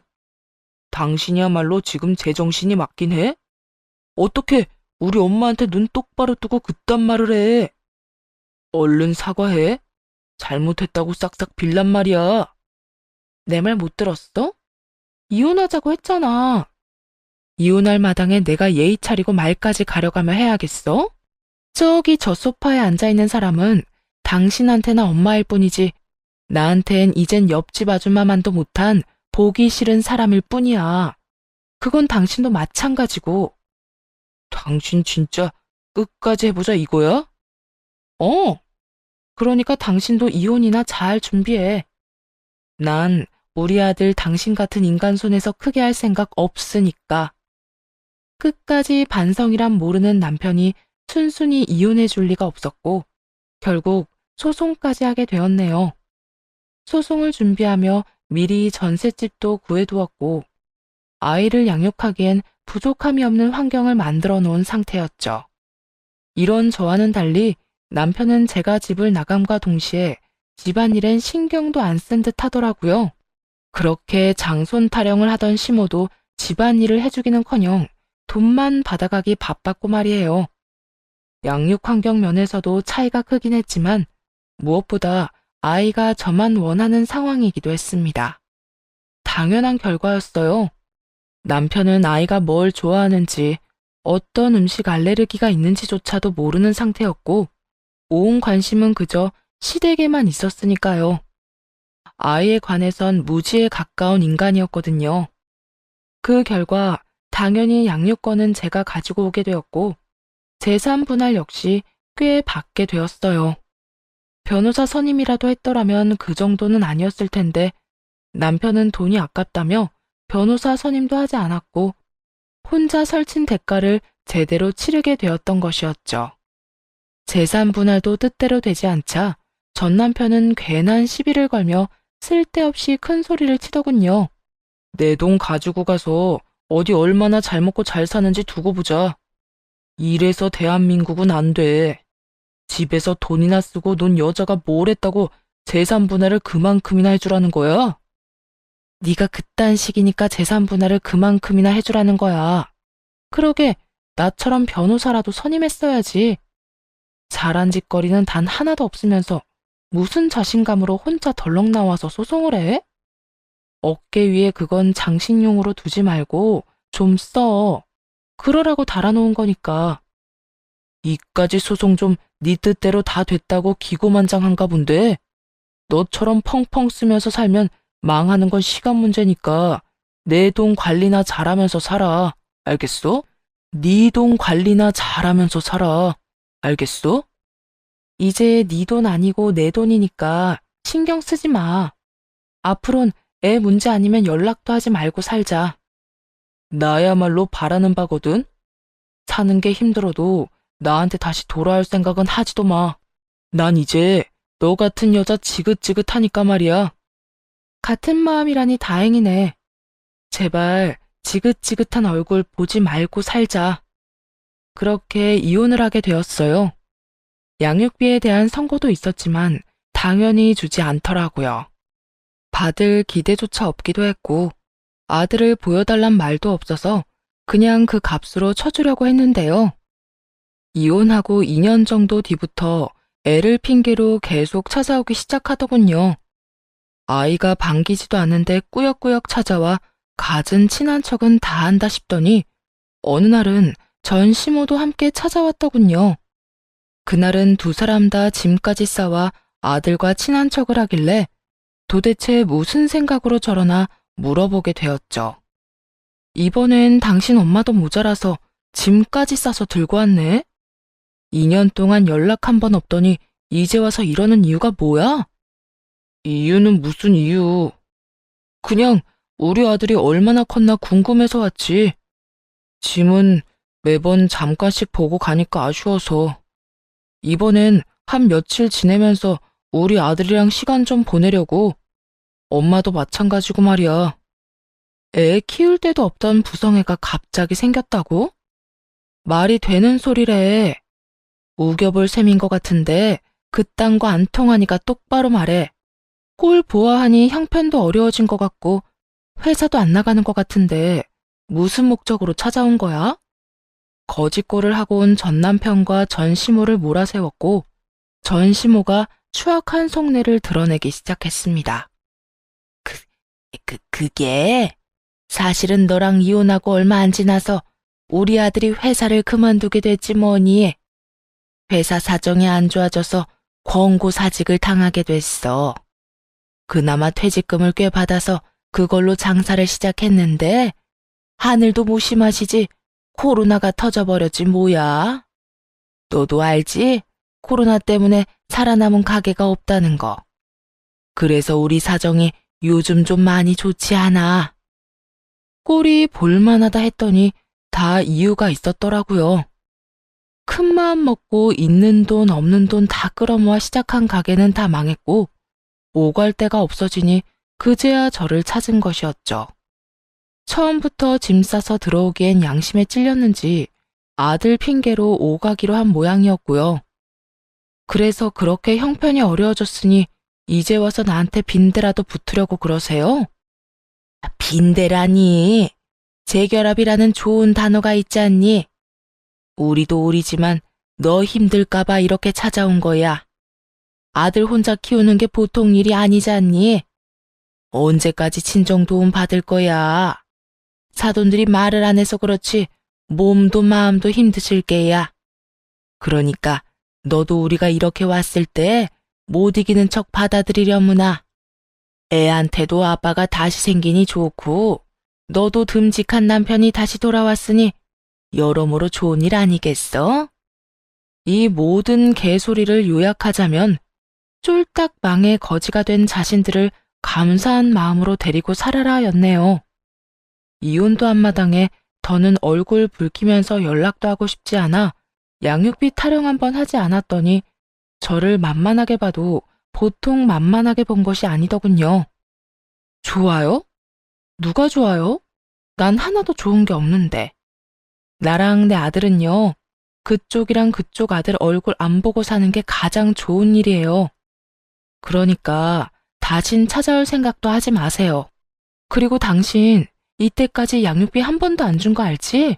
당신이야말로 지금 제정신이 맞긴 해? 어떻게 우리 엄마한테 눈 똑바로 뜨고 그딴 말을 해? 얼른 사과해. 잘못했다고 싹싹 빌란 말이야. 내 말 못 들었어? 이혼하자고 했잖아. 이혼할 마당에 내가 예의 차리고 말까지 가려가며 해야겠어? 저기 저 소파에 앉아있는 사람은 당신한테나 엄마일 뿐이지 나한텐 이젠 옆집 아줌마만도 못한 보기 싫은 사람일 뿐이야. 그건 당신도 마찬가지고. 당신 진짜 끝까지 해보자 이거야? 어. 그러니까 당신도 이혼이나 잘 준비해. 난 우리 아들 당신 같은 인간 손에서 크게 할 생각 없으니까. 끝까지 반성이란 모르는 남편이 순순히 이혼해 줄 리가 없었고 결국 소송까지 하게 되었네요. 소송을 준비하며 미리 전셋집도 구해두었고 아이를 양육하기엔 부족함이 없는 환경을 만들어 놓은 상태였죠. 이런 저와는 달리 남편은 제가 집을 나감과 동시에 집안일엔 신경도 안 쓴 듯 하더라고요. 그렇게 장손 타령을 하던 시모도 집안일을 해주기는커녕 돈만 받아가기 바빴고 말이에요. 양육 환경 면에서도 차이가 크긴 했지만 무엇보다 아이가 저만 원하는 상황이기도 했습니다. 당연한 결과였어요. 남편은 아이가 뭘 좋아하는지 어떤 음식 알레르기가 있는지조차도 모르는 상태였고 온 관심은 그저 시댁에만 있었으니까요. 아이에 관해선 무지에 가까운 인간이었거든요. 그 결과 당연히 양육권은 제가 가지고 오게 되었고 재산 분할 역시 꽤 받게 되었어요. 변호사 선임이라도 했더라면 그 정도는 아니었을 텐데 남편은 돈이 아깝다며 변호사 선임도 하지 않았고 혼자 설친 대가를 제대로 치르게 되었던 것이었죠. 재산 분할도 뜻대로 되지 않자 전 남편은 괜한 시비를 걸며 쓸데없이 큰 소리를 치더군요. 내 돈 가지고 가서 어디 얼마나 잘 먹고 잘 사는지 두고 보자. 이래서 대한민국은 안 돼. 집에서 돈이나 쓰고 논 여자가 뭘 했다고 재산 분할을 그만큼이나 해주라는 거야? 네가 그딴 식이니까 재산 분할을 그만큼이나 해주라는 거야. 그러게 나처럼 변호사라도 선임했어야지. 잘한 짓거리는 단 하나도 없으면서 무슨 자신감으로 혼자 덜렁 나와서 소송을 해? 어깨 위에 그건 장식용으로 두지 말고 좀 써. 그러라고 달아놓은 거니까. 이까지 소송 좀 네 뜻대로 다 됐다고 기고만장한가 본데. 너처럼 펑펑 쓰면서 살면 망하는 건 시간 문제니까 내 돈 관리나 잘하면서 살아. 알겠어? 네 돈 관리나 잘하면서 살아. 알겠어? 이제 네 돈 아니고 내 돈이니까 신경 쓰지 마. 앞으론 애 문제 아니면 연락도 하지 말고 살자. 나야말로 바라는 바거든. 사는 게 힘들어도 나한테 다시 돌아올 생각은 하지도 마. 난 이제 너 같은 여자 지긋지긋하니까 말이야. 같은 마음이라니 다행이네. 제발 지긋지긋한 얼굴 보지 말고 살자. 그렇게 이혼을 하게 되었어요. 양육비에 대한 선고도 있었지만 당연히 주지 않더라고요. 받을 기대조차 없기도 했고 아들을 보여달란 말도 없어서 그냥 그 값으로 쳐주려고 했는데요. 이혼하고 2년 정도 뒤부터 애를 핑계로 계속 찾아오기 시작하더군요. 아이가 반기지도 않는데 꾸역꾸역 찾아와 갖은 친한 척은 다 한다 싶더니 어느 날은 전 시모도 함께 찾아왔더군요. 그날은 두 사람 다 짐까지 싸와 아들과 친한 척을 하길래 도대체 무슨 생각으로 저러나 물어보게 되었죠. 이번엔 당신 엄마도 모자라서 짐까지 싸서 들고 왔네? 2년 동안 연락 한 번 없더니 이제 와서 이러는 이유가 뭐야? 이유는 무슨 이유? 그냥 우리 아들이 얼마나 컸나 궁금해서 왔지. 짐은 매번 잠깐씩 보고 가니까 아쉬워서. 이번엔 한 며칠 지내면서 우리 아들이랑 시간 좀 보내려고. 엄마도 마찬가지고 말이야. 애 키울 데도 없던 부성애가 갑자기 생겼다고? 말이 되는 소리래. 우겨볼 셈인 것 같은데 그딴 거 안 통하니까 똑바로 말해. 꼴 보아하니 형편도 어려워진 것 같고 회사도 안 나가는 것 같은데 무슨 목적으로 찾아온 거야? 거짓골을 하고 온 전 남편과 전 시모를 몰아세웠고 전 시모가 추악한 속내를 드러내기 시작했습니다. 그게 사실은 너랑 이혼하고 얼마 안 지나서 우리 아들이 회사를 그만두게 됐지 뭐니. 회사 사정이 안 좋아져서 권고사직을 당하게 됐어. 그나마 퇴직금을 꽤 받아서 그걸로 장사를 시작했는데 하늘도 무심하시지 코로나가 터져버렸지 뭐야. 너도 알지? 코로나 때문에 살아남은 가게가 없다는 거. 그래서 우리 사정이 요즘 좀 많이 좋지 않아. 꼴이 볼만하다 했더니 다 이유가 있었더라고요. 큰 마음 먹고 있는 돈 없는 돈 다 끌어모아 시작한 가게는 다 망했고 오갈 데가 없어지니 그제야 저를 찾은 것이었죠. 처음부터 짐 싸서 들어오기엔 양심에 찔렸는지 아들 핑계로 오가기로 한 모양이었고요. 그래서 그렇게 형편이 어려워졌으니 이제 와서 나한테 빈대라도 붙으려고 그러세요? 빈대라니. 재결합이라는 좋은 단어가 있지 않니? 우리도 우리지만 너 힘들까봐 이렇게 찾아온 거야. 아들 혼자 키우는 게 보통 일이 아니지 않니? 언제까지 친정 도움 받을 거야? 사돈들이 말을 안 해서 그렇지 몸도 마음도 힘드실 게야. 그러니까 너도 우리가 이렇게 왔을 때 못 이기는 척 받아들이려무나. 애한테도 아빠가 다시 생기니 좋고 너도 듬직한 남편이 다시 돌아왔으니 여러모로 좋은 일 아니겠어? 이 모든 개소리를 요약하자면 쫄딱 망의 거지가 된 자신들을 감사한 마음으로 데리고 살아라였네요. 이혼도 한마당에 더는 얼굴 붉히면서 연락도 하고 싶지 않아 양육비 타령 한번 하지 않았더니 저를 만만하게 봐도 보통 만만하게 본 것이 아니더군요. 좋아요? 누가 좋아요? 난 하나도 좋은 게 없는데. 나랑 내 아들은요, 그쪽이랑 그쪽 아들 얼굴 안 보고 사는 게 가장 좋은 일이에요. 그러니까 다신 찾아올 생각도 하지 마세요. 그리고 당신 이때까지 양육비 한 번도 안 준 거 알지?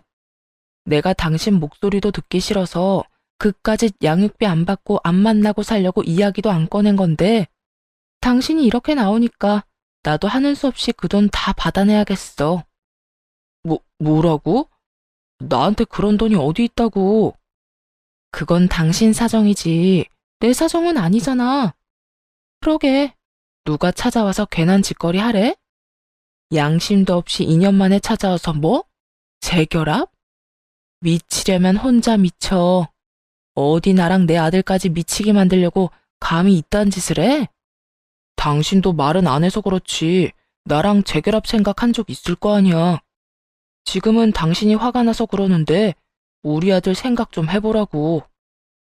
내가 당신 목소리도 듣기 싫어서 그까짓 양육비 안 받고 안 만나고 살려고 이야기도 안 꺼낸 건데 당신이 이렇게 나오니까 나도 하는 수 없이 그 돈 다 받아내야겠어. 뭐라고? 나한테 그런 돈이 어디 있다고? 그건 당신 사정이지 내 사정은 아니잖아. 그러게 누가 찾아와서 괜한 짓거리 하래? 양심도 없이 2년 만에 찾아와서 뭐? 재결합? 미치려면 혼자 미쳐. 어디 나랑 내 아들까지 미치게 만들려고 감히 이딴 짓을 해? 당신도 말은 안 해서 그렇지 나랑 재결합 생각한 적 있을 거 아니야. 지금은 당신이 화가 나서 그러는데 우리 아들 생각 좀 해보라고.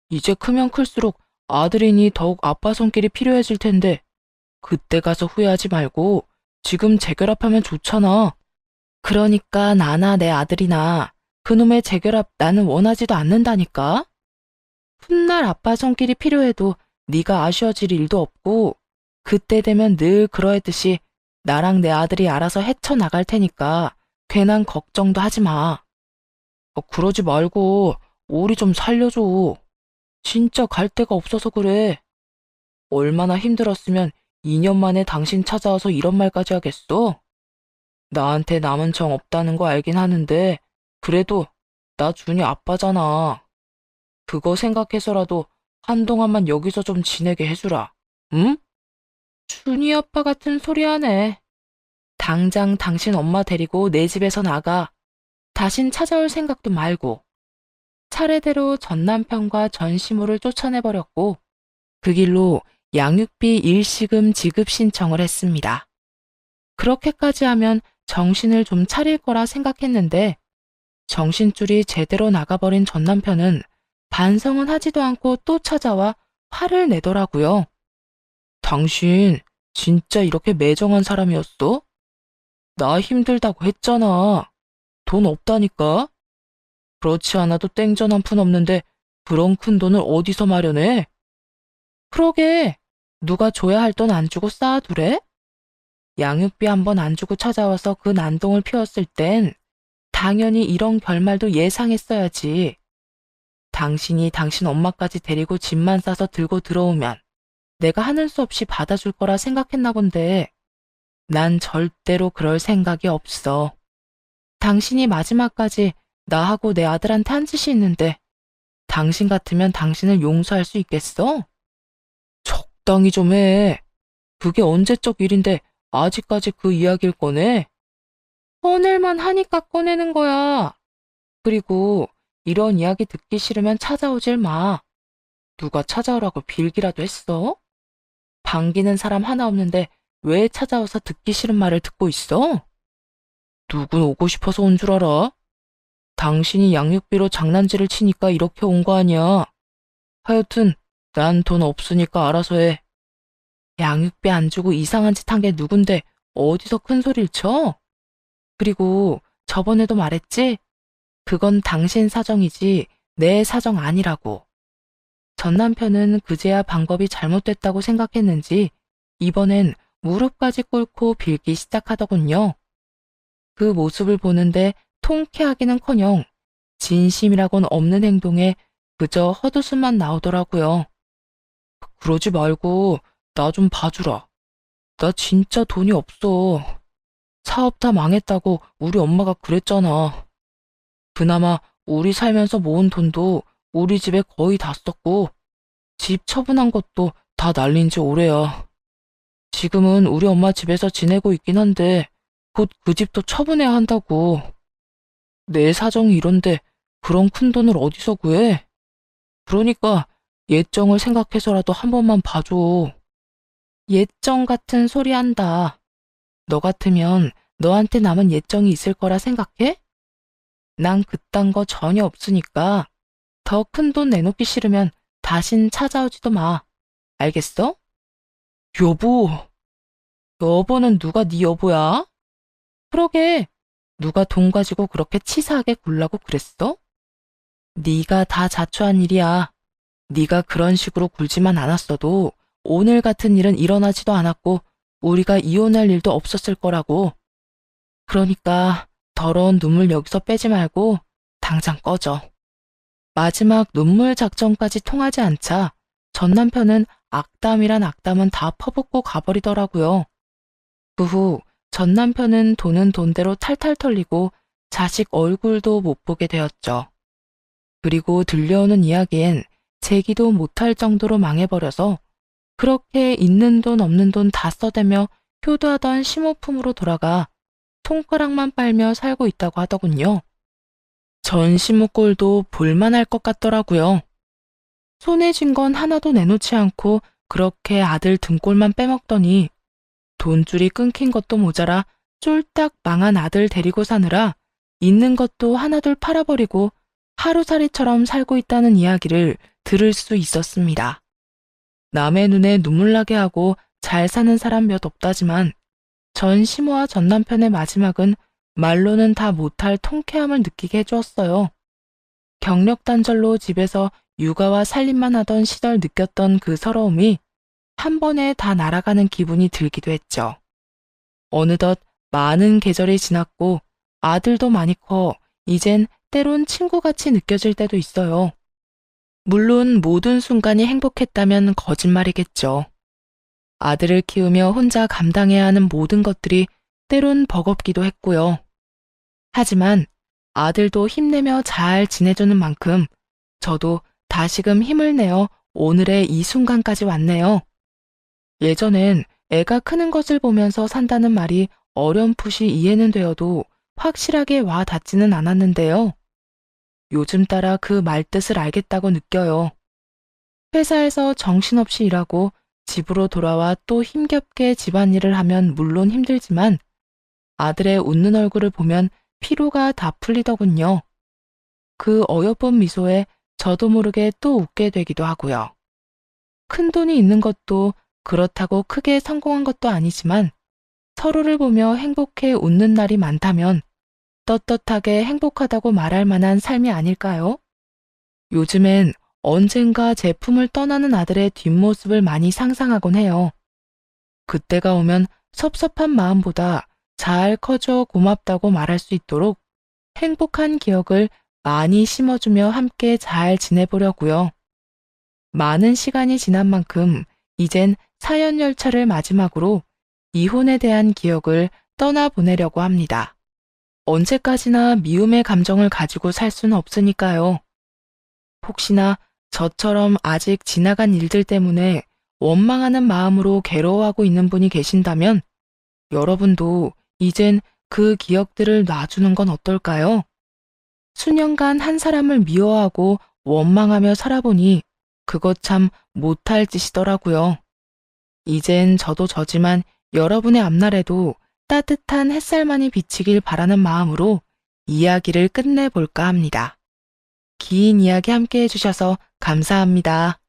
이제 크면 클수록 아들이니 더욱 아빠 손길이 필요해질 텐데 그때 가서 후회하지 말고 지금 재결합하면 좋잖아. 그러니까 나나 내 아들이나 그놈의 재결합 나는 원하지도 않는다니까. 훗날 아빠 손길이 필요해도 네가 아쉬워질 일도 없고 그때 되면 늘 그러했듯이 나랑 내 아들이 알아서 헤쳐나갈 테니까 괜한 걱정도 하지 마. 그러지 말고 우리 좀 살려줘. 진짜 갈 데가 없어서 그래. 얼마나 힘들었으면 2년 만에 당신 찾아와서 이런 말까지 하겠어? 나한테 남은 정 없다는 거 알긴 하는데 그래도 나 준이 아빠잖아. 그거 생각해서라도 한동안만 여기서 좀 지내게 해주라. 응? 준이 아빠 같은 소리 하네. 당장 당신 엄마 데리고 내 집에서 나가. 다신 찾아올 생각도 말고. 차례대로 전 남편과 전 시모를 쫓아내버렸고 그 길로 양육비 일시금 지급 신청을 했습니다. 그렇게까지 하면 정신을 좀 차릴 거라 생각했는데 정신줄이 제대로 나가버린 전 남편은 반성은 하지도 않고 또 찾아와 화를 내더라고요. 당신 진짜 이렇게 매정한 사람이었어? 나 힘들다고 했잖아. 돈 없다니까? 그렇지 않아도 땡전 한 푼 없는데 그런 큰 돈을 어디서 마련해? 그러게 누가 줘야 할 돈 안 주고 쌓아두래? 양육비 한 번 안 주고 찾아와서 그 난동을 피웠을 땐 당연히 이런 결말도 예상했어야지. 당신이 당신 엄마까지 데리고 짐만 싸서 들고 들어오면 내가 하는 수 없이 받아줄 거라 생각했나 본데 난 절대로 그럴 생각이 없어. 당신이 마지막까지 나하고 내 아들한테 한 짓이 있는데 당신 같으면 당신을 용서할 수 있겠어? 적당히 좀 해. 그게 언제적 일인데 아직까지 그 이야기를 꺼내? 꺼낼만 하니까 꺼내는 거야. 그리고 이런 이야기 듣기 싫으면 찾아오질 마. 누가 찾아오라고 빌기라도 했어? 반기는 사람 하나 없는데 왜 찾아와서 듣기 싫은 말을 듣고 있어? 누군 오고 싶어서 온 줄 알아? 당신이 양육비로 장난질을 치니까 이렇게 온 거 아니야. 하여튼 난 돈 없으니까 알아서 해. 양육비 안 주고 이상한 짓 한 게 누군데 어디서 큰 소리를 쳐? 그리고 저번에도 말했지? 그건 당신 사정이지 내 사정 아니라고. 전 남편은 그제야 방법이 잘못됐다고 생각했는지 이번엔 무릎까지 꿇고 빌기 시작하더군요. 그 모습을 보는데 통쾌하기는커녕 진심이라곤 없는 행동에 그저 헛웃음만 나오더라고요. 그러지 말고 나 좀 봐주라. 나 진짜 돈이 없어. 사업 다 망했다고 우리 엄마가 그랬잖아. 그나마 우리 살면서 모은 돈도 우리 집에 거의 다 썼고 집 처분한 것도 다 날린 지 오래야. 지금은 우리 엄마 집에서 지내고 있긴 한데 곧 그 집도 처분해야 한다고. 내 사정이 이런데 그런 큰 돈을 어디서 구해? 그러니까 예정을 생각해서라도 한 번만 봐줘. 예정 같은 소리 한다. 너 같으면 너한테 남은 예정이 있을 거라 생각해? 난 그딴 거 전혀 없으니까 더 큰 돈 내놓기 싫으면 다신 찾아오지도 마. 알겠어? 여보. 여보는 누가 네 여보야? 그러게. 누가 돈 가지고 그렇게 치사하게 굴라고 그랬어? 네가 다 자초한 일이야. 네가 그런 식으로 굴지만 않았어도 오늘 같은 일은 일어나지도 않았고 우리가 이혼할 일도 없었을 거라고. 그러니까 더러운 눈물 여기서 빼지 말고 당장 꺼져. 마지막 눈물 작전까지 통하지 않자 전 남편은 악담이란 악담은 다 퍼붓고 가버리더라고요. 그 후 전 남편은 돈은 돈대로 탈탈 털리고 자식 얼굴도 못 보게 되었죠. 그리고 들려오는 이야기엔 재기도 못할 정도로 망해버려서 그렇게 있는 돈 없는 돈 다 써대며 효도하던 심호품으로 돌아가 손가락만 빨며 살고 있다고 하더군요. 전 시무꼴도 볼만할 것 같더라고요. 손에 쥔 건 하나도 내놓지 않고 그렇게 아들 등골만 빼먹더니 돈줄이 끊긴 것도 모자라 쫄딱 망한 아들 데리고 사느라 있는 것도 하나둘 팔아버리고 하루살이처럼 살고 있다는 이야기를 들을 수 있었습니다. 남의 눈에 눈물 나게 하고 잘 사는 사람 몇 없다지만 전 시모와 전 남편의 마지막은 말로는 다 못할 통쾌함을 느끼게 해주었어요. 경력 단절로 집에서 육아와 살림만 하던 시절 느꼈던 그 서러움이 한 번에 다 날아가는 기분이 들기도 했죠. 어느덧 많은 계절이 지났고 아들도 많이 커 이젠 때론 친구같이 느껴질 때도 있어요. 물론 모든 순간이 행복했다면 거짓말이겠죠. 아들을 키우며 혼자 감당해야 하는 모든 것들이 때론 버겁기도 했고요. 하지만 아들도 힘내며 잘 지내주는 만큼 저도 다시금 힘을 내어 오늘의 이 순간까지 왔네요. 예전엔 애가 크는 것을 보면서 산다는 말이 어렴풋이 이해는 되어도 확실하게 와 닿지는 않았는데요. 요즘 따라 그 말뜻을 알겠다고 느껴요. 회사에서 정신없이 일하고 집으로 돌아와 또 힘겹게 집안일을 하면 물론 힘들지만 아들의 웃는 얼굴을 보면 피로가 다 풀리더군요. 그 어여쁜 미소에 저도 모르게 또 웃게 되기도 하고요. 큰 돈이 있는 것도 그렇다고 크게 성공한 것도 아니지만 서로를 보며 행복해 웃는 날이 많다면 떳떳하게 행복하다고 말할 만한 삶이 아닐까요? 요즘엔 언젠가 제품을 떠나는 아들의 뒷모습을 많이 상상하곤 해요. 그때가 오면 섭섭한 마음보다 잘 커줘 고맙다고 말할 수 있도록 행복한 기억을 많이 심어주며 함께 잘 지내보려고요. 많은 시간이 지난 만큼 이젠 사연 열차를 마지막으로 이혼에 대한 기억을 떠나보내려고 합니다. 언제까지나 미움의 감정을 가지고 살 수는 없으니까요. 혹시나 저처럼 아직 지나간 일들 때문에 원망하는 마음으로 괴로워하고 있는 분이 계신다면 여러분도 이젠 그 기억들을 놔주는 건 어떨까요? 수년간 한 사람을 미워하고 원망하며 살아보니 그것 참 못할 짓이더라고요. 이젠 저도 저지만 여러분의 앞날에도 따뜻한 햇살만이 비치길 바라는 마음으로 이야기를 끝내볼까 합니다. 긴 이야기 함께 해주셔서 감사합니다.